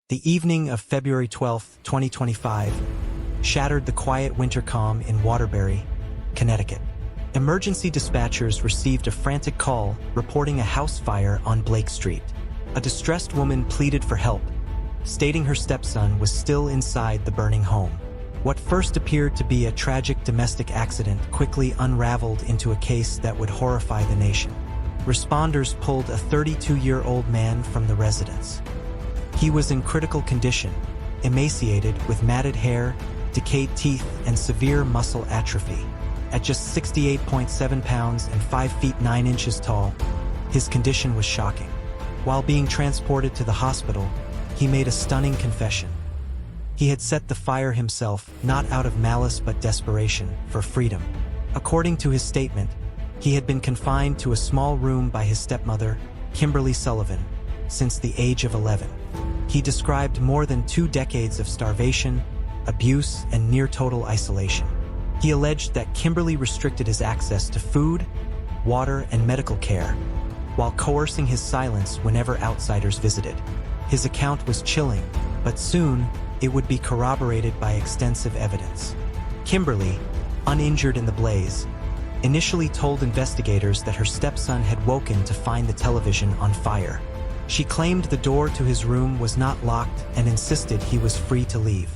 The evening of February 12, 2025, shattered the quiet winter calm in Waterbury, Connecticut. Emergency dispatchers received a frantic call reporting a house fire on Blake Street. A distressed woman pleaded for help, stating her stepson was still inside the burning home. What first appeared to be a tragic domestic accident quickly unraveled into a case that would horrify the nation. Responders pulled a 32-year-old man from the residence. He was in critical condition, emaciated with matted hair, decayed teeth, and severe muscle atrophy. At just 68.7 pounds and 5 feet 9 inches tall, his condition was shocking. While being transported to the hospital, he made a stunning confession. He had set the fire himself, not out of malice but desperation, for freedom. According to his statement, he had been confined to a small room by his stepmother, Kimberly Sullivan, since the age of 11. He described more than 2 decades of starvation, abuse, and near-total isolation. He alleged that Kimberly restricted his access to food, water, and medical care, while coercing his silence whenever outsiders visited. His account was chilling, but soon it would be corroborated by extensive evidence. Kimberly, uninjured in the blaze, initially told investigators that her stepson had woken to find the television on fire. She claimed the door to his room was not locked and insisted he was free to leave.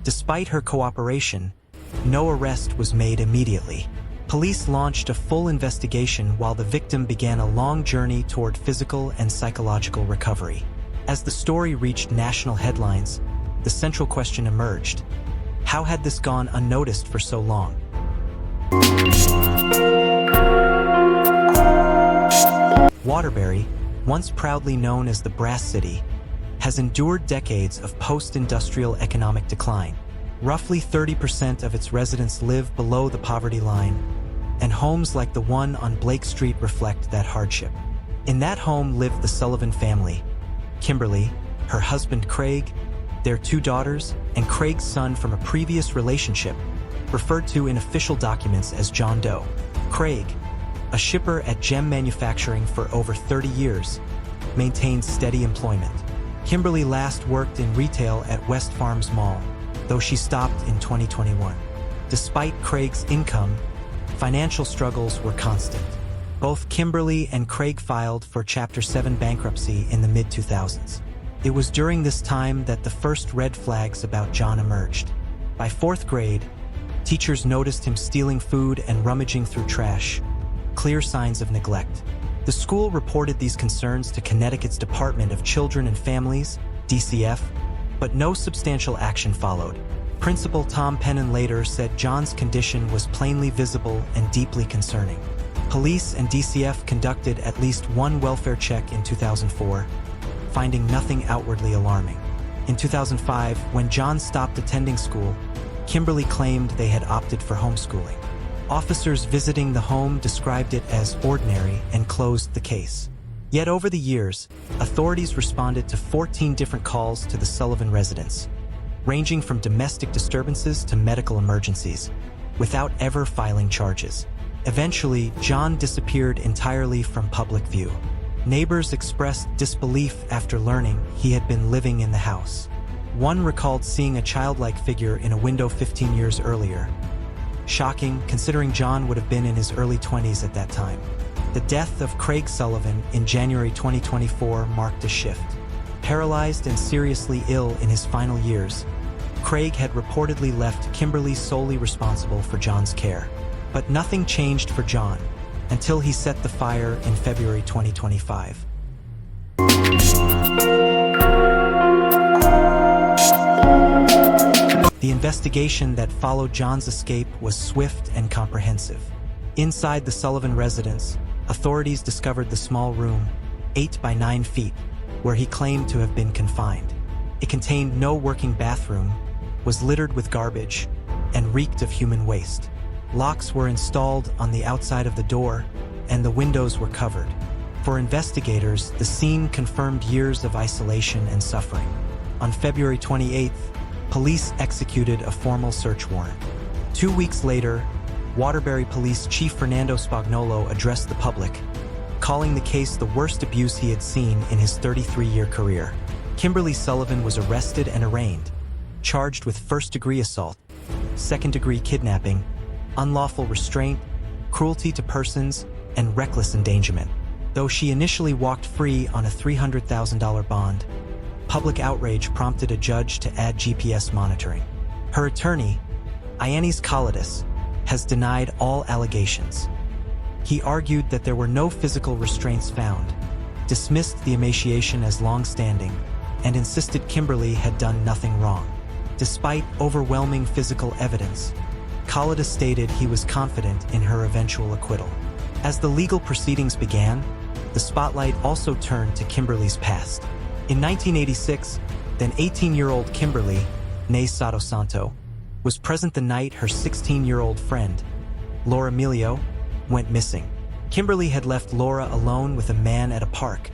Despite her cooperation, no arrest was made immediately. Police launched a full investigation while the victim began a long journey toward physical and psychological recovery. As the story reached national headlines, the central question emerged: how had this gone unnoticed for so long? Waterbury, once proudly known as the Brass City, has endured decades of post-industrial economic decline. Roughly 30% of its residents live below the poverty line, and homes like the one on Blake Street reflect that hardship. In that home lived the Sullivan family: Kimberly, her husband Craig, their 2 daughters, and Craig's son from a previous relationship, referred to in official documents as John Doe. Craig, a shipper at gem manufacturing for over 30 years, maintained steady employment. Kimberly last worked in retail at West Farms Mall, though she stopped in 2021. Despite Craig's income, financial struggles were constant. Both Kimberly and Craig filed for Chapter 7 bankruptcy in the mid-2000s. It was during this time that the first red flags about John emerged. By 4th grade, teachers noticed him stealing food and rummaging through trash, clear signs of neglect. The school reported these concerns to Connecticut's Department of Children and Families, DCF, but no substantial action followed. Principal Tom Pennon later said John's condition was plainly visible and deeply concerning. Police and DCF conducted at least one welfare check in 2004, finding nothing outwardly alarming. In 2005, when John stopped attending school, Kimberly claimed they had opted for homeschooling. Officers visiting the home described it as ordinary and closed the case. Yet over the years, authorities responded to 14 different calls to the Sullivan residence, ranging from domestic disturbances to medical emergencies, without ever filing charges. Eventually, John disappeared entirely from public view. Neighbors expressed disbelief after learning he had been living in the house. One recalled seeing a childlike figure in a window 15 years earlier. Shocking, considering John would have been in his early 20s at that time. The death of Craig Sullivan in January 2024 marked a shift. Paralyzed and seriously ill in his final years, Craig had reportedly left Kimberly solely responsible for John's care. But nothing changed for John until he set the fire in February 2025. The investigation that followed John's escape was swift and comprehensive. Inside the Sullivan residence, authorities discovered the small room, 8 by 9 feet, where he claimed to have been confined. It contained no working bathroom, was littered with garbage, and reeked of human waste. Locks were installed on the outside of the door, and the windows were covered. For investigators, the scene confirmed years of isolation and suffering. On February 28th, police executed a formal search warrant. 2 weeks later, Waterbury Police Chief Fernando Spagnolo addressed the public, calling the case the worst abuse he had seen in his 33-year career. Kimberly Sullivan was arrested and arraigned, charged with first-degree assault, second-degree kidnapping, unlawful restraint, cruelty to persons, and reckless endangerment. Though she initially walked free on a $300,000 bond, public outrage prompted a judge to add GPS monitoring. Her attorney, Ioannis Kaloudis, has denied all allegations. He argued that there were no physical restraints found, dismissed the emaciation as long-standing, and insisted Kimberly had done nothing wrong. Despite overwhelming physical evidence, Kaloudis stated he was confident in her eventual acquittal. As the legal proceedings began, the spotlight also turned to Kimberly's past. In 1986, then 18-year-old Kimberly, née Sato Santo, was present the night her 16-year-old friend, Laura Emilio, went missing. Kimberly had left Laura alone with a man at a park,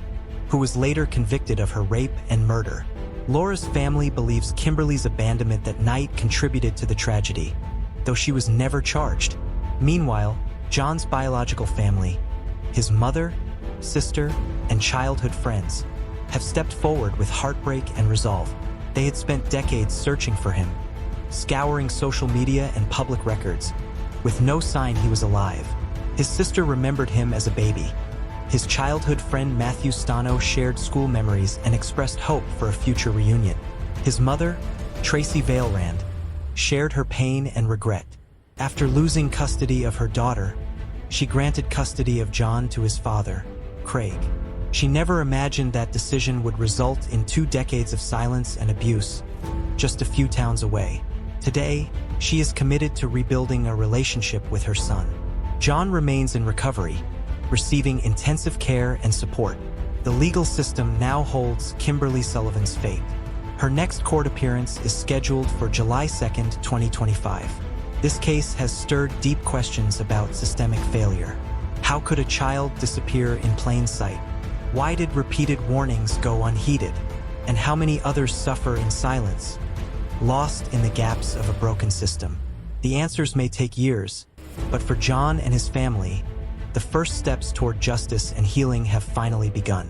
who was later convicted of her rape and murder. Laura's family believes Kimberly's abandonment that night contributed to the tragedy, though she was never charged. Meanwhile, John's biological family, his mother, sister, and childhood friends, have stepped forward with heartbreak and resolve. They had spent decades searching for him, scouring social media and public records, with no sign he was alive. His sister remembered him as a baby. His childhood friend Matthew Stano shared school memories and expressed hope for a future reunion. His mother, Tracy Vailrand, shared her pain and regret. After losing custody of her daughter, she granted custody of John to his father, Craig. She never imagined that decision would result in 2 decades of silence and abuse, just a few towns away. Today, she is committed to rebuilding a relationship with her son. John remains in recovery, receiving intensive care and support. The legal system now holds Kimberly Sullivan's fate. Her next court appearance is scheduled for July 2nd, 2025. This case has stirred deep questions about systemic failure. How could a child disappear in plain sight? Why did repeated warnings go unheeded? And how many others suffer in silence, lost in the gaps of a broken system? The answers may take years, but for John and his family, the first steps toward justice and healing have finally begun.